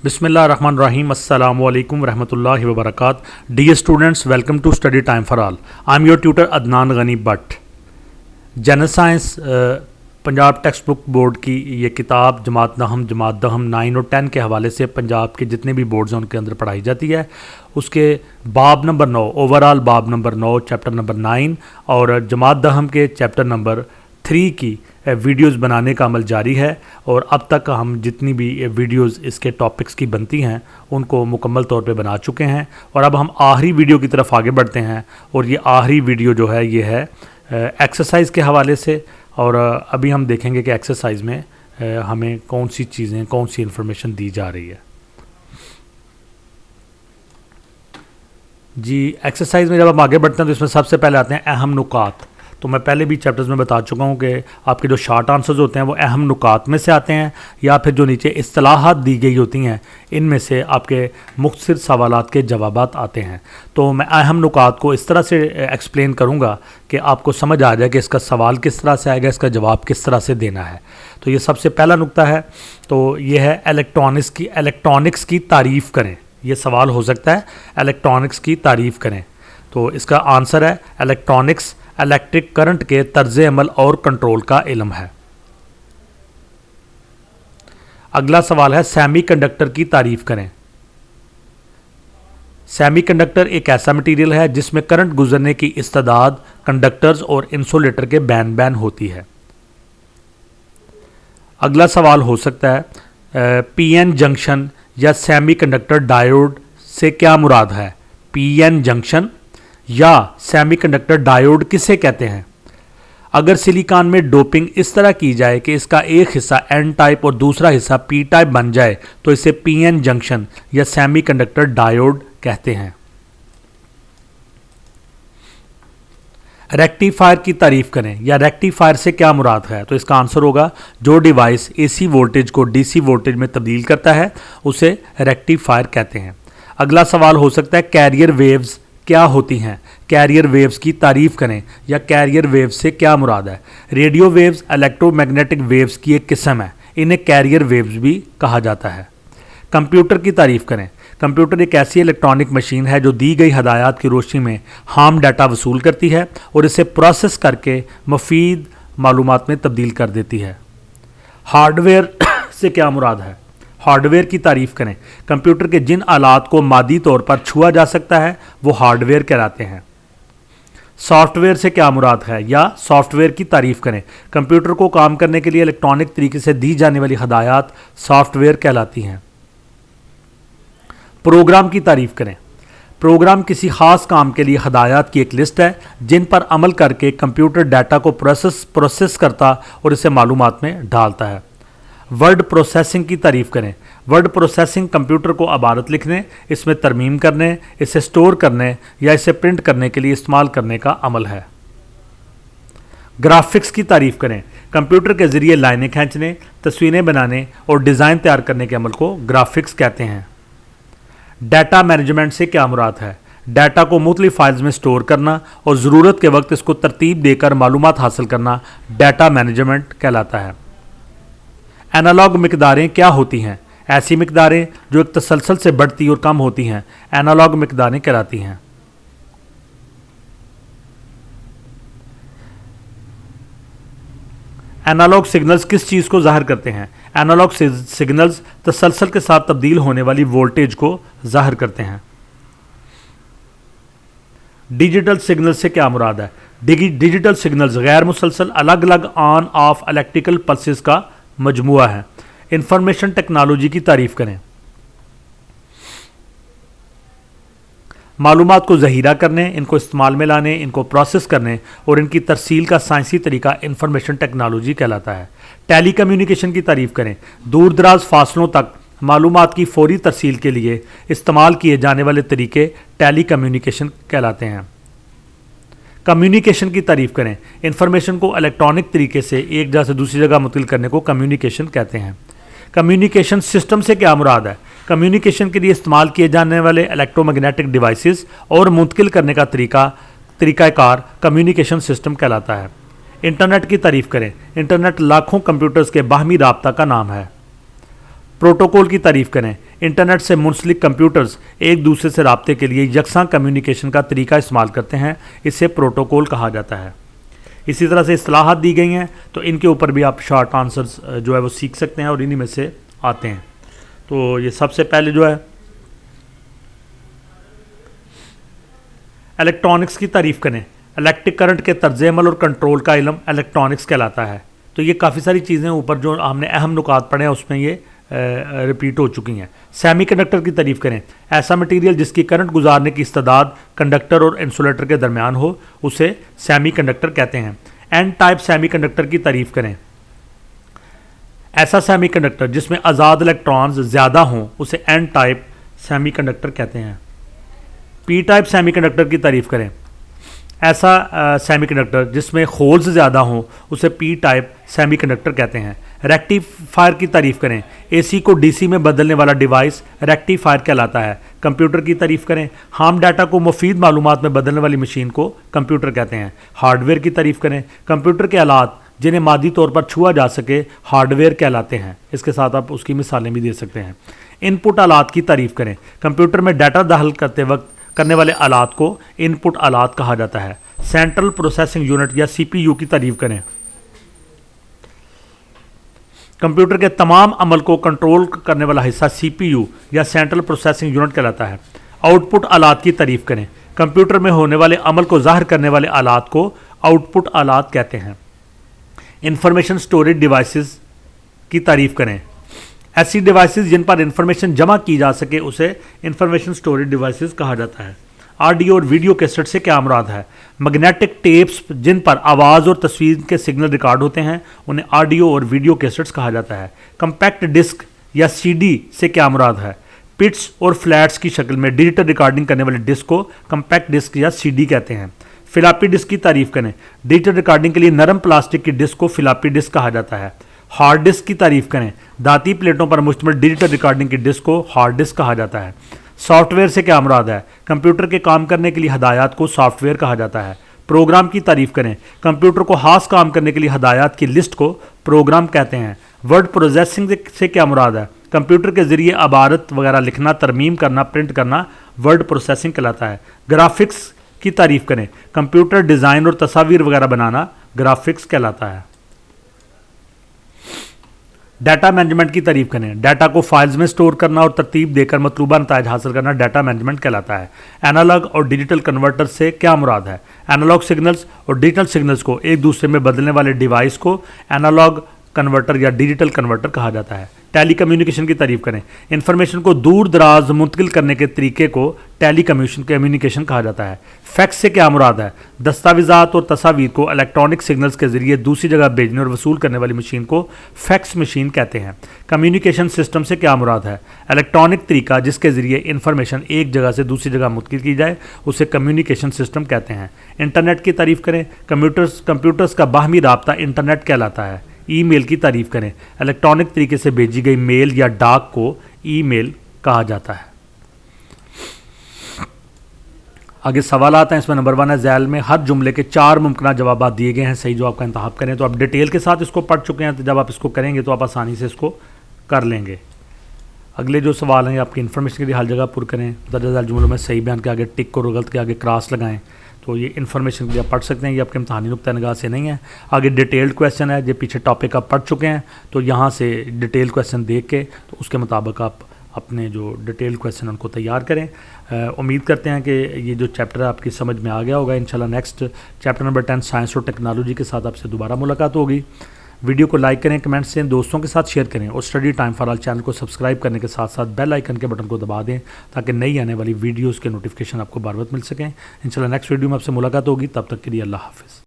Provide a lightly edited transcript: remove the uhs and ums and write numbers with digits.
Bismillahirrahmanirrahim. Assalamu alaikum warahmatullahi wabarakatuh. Dear students, welcome to Study Time for All. I am your tutor Adnan Ghani Bhatt. General science Punjab text book board की ये किताब जमात दहम 9 और 10 के हवाले से पंजाब के जितने भी बोर्ड्स हैं उनके अंदर पढ़ाई जाती है। उसके बाब नंबर 9, ओवरऑल बाब नंबर 9, चैप्टर नंबर 9 और जमात दहम के चैप्टर नंबर 3 की वीडियोस बनाने का अमल जारी है। और अब तक हम जितनी भी वीडियोस इसके टॉपिक्स की बनती हैं उनको मुकम्मल तौर पे बना चुके हैं। और अब हम आखिरी वीडियो की तरफ आगे बढ़ते हैं और ये आखिरी वीडियो जो है ये है एक्सरसाइज के हवाले से। और अभी हम देखेंगे कि एक्सरसाइज में हमें कौन सी चीज़ें, कौन सी इन्फॉर्मेशन दी जा रही है। जी, एक्सरसाइज में जब हम आगे बढ़ते हैं तो इसमें सबसे पहले आते हैं अहम नुकात। तो मैं पहले भी चैप्टर्स में बता चुका हूँ कि आपके जो शॉर्ट आंसर्स होते हैं वो अहम नुकात में से आते हैं या फिर जो नीचे इस्तिलाहात दी गई होती हैं इनमें से आपके मुख्तसर सवालात के जवाबात आते हैं। तो मैं अहम नुकात को इस तरह से एक्सप्लेन करूँगा कि आपको समझ आ जाए कि इसका सवाल किस तरह से आएगा, इसका जवाब किस तरह से देना है। तो ये सबसे पहला नुक्ता है, तो ये है इलेक्ट्रॉनिक्स की तारीफ़ करें। ये सवाल हो सकता है इलेक्ट्रॉनिक्स की तारीफ़ करें। तो इसका आंसर है इलेक्ट्रॉनिक्स इलेक्ट्रिक करंट के तर्ज अमल और कंट्रोल का इल्म है। अगला सवाल है सेमीकंडक्टर की तारीफ करें। सेमीकंडक्टर एक ऐसा मटेरियल है जिसमें करंट गुजरने की इस्तेदाद कंडक्टर्स और इंसुलेटर के बैन होती है। अगला सवाल हो सकता है पीएन जंक्शन या सेमीकंडक्टर डायोड से क्या मुराद है। पीएन जंक्शन या सेमीकंडक्टर डायोड किसे कहते हैं। अगर सिलिकॉन में डोपिंग इस तरह की जाए कि इसका एक हिस्सा एन टाइप और दूसरा हिस्सा पी टाइप बन जाए तो इसे पीएन जंक्शन या सेमीकंडक्टर डायोड कहते हैं। रेक्टिफायर की तारीफ करें या रेक्टिफायर से क्या मुराद है। तो इसका आंसर होगा जो डिवाइस एसी वोल्टेज को डीसी वोल्टेज में तब्दील करता है उसे रेक्टिफायर कहते हैं। अगला सवाल हो सकता है कैरियर वेव्स क्या होती हैं। कैरियर वेव्स की तारीफ करें या कैरियर वेव्स से क्या मुराद है। रेडियो वेव्स इलेक्ट्रोमैग्नेटिक वेव्स की एक किस्म है, इन्हें कैरियर वेव्स भी कहा जाता है। कंप्यूटर की तारीफ करें। कंप्यूटर एक ऐसी इलेक्ट्रॉनिक मशीन है जो दी गई हदायत की रोशनी में हार्म डाटा वसूल करती है और इसे प्रोसेस करके मुफीद मालूमात में तब्दील कर देती है। हार्डवेयर से क्या मुराद है। हार्डवेयर की तारीफ करें। कंप्यूटर के जिन आलात को मादी तौर पर छुआ जा सकता है वो हार्डवेयर कहलाते हैं। सॉफ्टवेयर से क्या मुराद है या सॉफ्टवेयर की तारीफ करें। कंप्यूटर को काम करने के लिए इलेक्ट्रॉनिक तरीके से दी जाने वाली हदायत सॉफ्टवेयर कहलाती हैं। प्रोग्राम की तारीफ करें। प्रोग्राम किसी खास काम के लिए हदायत की एक लिस्ट है जिन पर अमल करके कंप्यूटर डाटा को प्रोसेस करता और इसे मालूमात में डालता है। वर्ड प्रोसेसिंग की तारीफ करें। वर्ड प्रोसेसिंग कंप्यूटर को इबारत लिखने, इसमें तरमीम करने, इसे स्टोर करने या इसे प्रिंट करने के लिए इस्तेमाल करने का अमल है। ग्राफिक्स की तारीफ करें। कंप्यूटर के ज़रिए लाइनें खींचने, तस्वीरें बनाने और डिज़ाइन तैयार करने के अमल को ग्राफिक्स कहते हैं। डाटा मैनेजमेंट से क्या मुराद है। डाटा को मुख्तलिफ फाइल्स में स्टोर करना और ज़रूरत के वक्त इसको तरतीब देकर मालूमात हासिल करना डाटा मैनेजमेंट कहलाता है। एनालॉग मिकदारें क्या होती हैं। ऐसी मिकदारें जो एक तसलसल से बढ़ती और कम होती हैं एनालॉग मिकदारें कहलाती हैं। एनालॉग सिग्नल्स किस चीज़ को ज़ाहिर करते हैं। एनालॉग सिग्नल्स तसलसल के साथ तब्दील होने वाली वोल्टेज को ज़ाहिर करते हैं। डिजिटल सिग्नल से क्या मुराद है। डिजिटल सिग्नल्स गैर मुसलसल अलग अलग ऑन ऑफ इलेक्ट्रिकल पल्सेस का मजमुआ है। इंफॉर्मेशन टेक्नोलॉजी की तारीफ करें। मालूमात को ज़हीरा करने, इनको इस्तेमाल में लाने, इनको प्रोसेस करने और इनकी तरसील का साइंसी तरीका इंफॉर्मेशन टेक्नोलॉजी कहलाता है। टेली कम्युनिकेशन की तारीफ करें। दूर दराज फासलों तक मालूमात की फौरी तरसील के लिए इस्तेमाल किए जाने वाले तरीके टेली कम्युनिकेशन कहलाते हैं। कम्युनिकेशन की तारीफ करें। इंफॉर्मेशन को इलेक्ट्रॉनिक तरीके से एक जगह से दूसरी जगह मुंतकिल करने को कम्युनिकेशन कहते हैं। कम्युनिकेशन सिस्टम से क्या मुराद है। कम्युनिकेशन के लिए इस्तेमाल किए जाने वाले इलेक्ट्रोमैग्नेटिक डिवाइसेस और मुंतकिल करने का तरीक़ाकार कम्युनिकेशन सिस्टम कहलाता है। इंटरनेट की तारीफ करें। इंटरनेट लाखों कंप्यूटर्स के बाहमी राब्ता का नाम है। प्रोटोकॉल की तारीफ करें। इंटरनेट से मुंसलिक कंप्यूटर्स एक दूसरे से राब्ते के लिए यकसां कम्युनिकेशन का तरीका इस्तेमाल करते हैं, इसे प्रोटोकॉल कहा जाता है। इसी तरह से इस्तिलाहात दी गई हैं, तो इनके ऊपर भी आप शॉर्ट आंसर्स जो है वो सीख सकते हैं और इन्हीं में से आते हैं। तो ये सबसे पहले जो है इलेक्ट्रॉनिक्स की तारीफ़ करें। इलेक्ट्रिक करंट के तर्ज अमल और कंट्रोल का इल्म इलेक्ट्रॉनिक्स कहलाता है। तो ये काफ़ी सारी चीज़ें ऊपर जो हमने अहम नुकात पढ़े हैं उसमें ये रिपीट हो चुकी हैं। सेमीकंडक्टर की तारीफ़ करें। ऐसा मटेरियल जिसकी करंट गुजारने की इस्तेदाद कंडक्टर और इंसुलेटर के दरमियान हो, उसे सेमीकंडक्टर कहते हैं। एन टाइप सेमीकंडक्टर की तारीफ़ करें। ऐसा सेमीकंडक्टर जिसमें आज़ाद इलेक्ट्रॉन्स ज़्यादा हों, उसे एन टाइप सेमीकंडक्टर कहते हैं। पी टाइप सेमीकंडक्टर की तारीफ़ करें। ऐसा सेमीकंडक्टर जिसमें होल्स ज़्यादा हों, उसे पी टाइप सेमीकंडक्टर कहते हैं। रेक्टिफायर की तारीफ़ करें। एसी को डीसी में बदलने वाला डिवाइस रेक्टिफायर कहलाता है। कंप्यूटर की तारीफ़ करें। हार्म डाटा को मुफीद मालूमात में बदलने वाली मशीन को कंप्यूटर कहते हैं। हार्डवेयर की तारीफ़ करें। कंप्यूटर के आलात जिन्हें मादी तौर पर छुआ जा सके हार्डवेयर कहलाते हैं। इसके साथ आप उसकी मिसालें भी दे सकते हैं। इनपुट आलात की तारीफ़ करें। कंप्यूटर में डाटा दाखिल करते वक्त करने वाले आलात को इनपुट आलात कहा जाता है। सेंट्रल प्रोसेसिंग यूनिट या सीपीयू की तारीफ़ करें। कंप्यूटर के तमाम अमल को कंट्रोल करने वाला हिस्सा सीपीयू या सेंट्रल प्रोसेसिंग यूनिट कहलाता है। आउटपुट आलात की तारीफ़ करें। कंप्यूटर में होने वाले अमल को ज़ाहिर करने वाले आलात को आउटपुट आलात कहते हैं। इंफॉर्मेशन स्टोरेज डिवाइसेस की तारीफ़ करें। ऐसी डिवाइसेस जिन पर इंफॉर्मेशन जमा की जा सके उसे इंफॉर्मेशन स्टोरेज डिवाइसेस कहा जाता है। ऑडियो और वीडियो कैसेट से क्या मुराद है? मैग्नेटिक टेप्स जिन पर आवाज़ और तस्वीर के सिग्नल रिकॉर्ड होते हैं उन्हें ऑडियो और वीडियो कैसेट्स कहा जाता है। कंपैक्ट डिस्क या सीडी से क्या मुराद है? पिट्स और फ्लैट्स की शक्ल में डिजिटल रिकॉर्डिंग करने वाले डिस्क को कंपैक्ट डिस्क या सीडी कहते हैं। फ्लॉपी डिस्क की तारीफ़ करें। डिजिटल रिकॉर्डिंग के लिए नरम प्लास्टिक की डिस्क को फ्लॉपी डिस्क कहा जाता है। हार्ड डिस्क की तारीफ़ करें। दाती प्लेटों पर मुश्तमिल डिजिटल रिकॉर्डिंग की डिस्क को हार्ड डिस्क कहा जाता है। सॉफ्टवेयर से क्या मुराद है? कंप्यूटर के काम करने के लिए हदायत को सॉफ्टवेयर कहा जाता है। प्रोग्राम की तारीफ़ करें। कंप्यूटर को खास काम करने के लिए हदायत की लिस्ट को प्रोग्राम कहते हैं। वर्ड प्रोसेसिंग से क्या मुराद है? कंप्यूटर के ज़रिए अबारत वगैरह लिखना, तरमीम करना, प्रिंट करना वर्ड प्रोसेसिंग कहलाता है। ग्राफिक्स की तारीफ़ करें। कंप्यूटर डिज़ाइन और तस्वीर वगैरह बनाना ग्राफिक्स कहलाता है। डाटा मैनेजमेंट की तारीफ़ करें। डाटा को फाइल्स में स्टोर करना और तरतीब देकर मतलूबा नताइज हासिल करना डाटा मैनेजमेंट कहलाता है। एनालॉग और डिजिटल कन्वर्टर से क्या मुराद है? एनालॉग सिग्नल्स और डिजिटल सिग्नल्स को एक दूसरे में बदलने वाले डिवाइस को एनालॉग कन्वर्टर या डिजिटल कन्वर्टर कहा जाता है। टेली कम्युनिकेशन की तारीफ़ करें। इन्फॉर्मेशन को दूर दराज मुंतकिल करने के तरीके को टेली कम्युनिकेशन कहा जाता है। फैक्स से क्या मुराद है? दस्तावेज़ात और तस्वीर को इलेक्ट्रॉनिक सिग्नल्स के जरिए दूसरी जगह भेजने और वसूल करने वाली मशीन को फैक्स मशीन कहते हैं। कम्युनिकेशन सिस्टम से क्या मुराद है? इलेक्ट्रॉनिक तरीका जिसके ज़रिए इन्फॉर्मेशन एक जगह से दूसरी जगह मुंतकिल की जाए उसे कम्युनिकेशन सिस्टम कहते हैं। इंटरनेट की तारीफ़ करें। कंप्यूटर्स का बाहमी राब्ता इंटरनेट कहलाता है। ईमेल की तारीफ़ करें। इलेक्ट्रॉनिक तरीके से भेजी गई मेल या डाक को ईमेल कहा जाता है। आगे सवाल आता है, इसमें नंबर 1 है ज़ैल में हर जुमले के 4 मुमकिन जवाब दिए गए हैं, सही जवाब का इंतखाब करें। तो आप डिटेल के साथ इसको पढ़ चुके हैं, तो जब आप इसको करेंगे तो आप आसानी से इसको कर लेंगे। अगले जो सवाल हैं आपकी इन्फॉर्मेशन के लिए हर जगह पुर करें। दर्ज झैल जुमलों में सही बयान के आगे टिक और गलत के आगे क्रॉस लगाएं। तो ये इन्फॉर्मेशन के लिए आप पढ़ सकते हैं, ये आपके इम्तहानी नुक्ता निगाह से नहीं है। आगे डिटेल्ड क्वेश्चन है, जो पीछे टॉपिक आप पढ़ चुके हैं, तो यहाँ से डिटेल क्वेश्चन देख के तो उसके मुताबिक आप अपने जो डिटेल क्वेश्चन उनको तैयार करें। उम्मीद करते हैं कि ये जो चैप्टर है आपकी समझ में आ गया होगा। इंशाल्लाह नेक्स्ट चैप्टर नंबर 10 साइंस और टेक्नोलॉजी के साथ आपसे दोबारा मुलाकात होगी। वीडियो को लाइक करें, कमेंट्स दें, दोस्तों के साथ शेयर करें और study time for all channel को सब्सक्राइब करने के साथ साथ बेल आइकन के बटन को दबा दें ताकि नई आने वाली वीडियोज़ के नोटिफिकेशन आपको बार बार मिल सकें। इंशाल्लाह नेक्स्ट वीडियो में आपसे मुलाकात होगी, तब तक के लिए अल्लाह हाफ़िज़।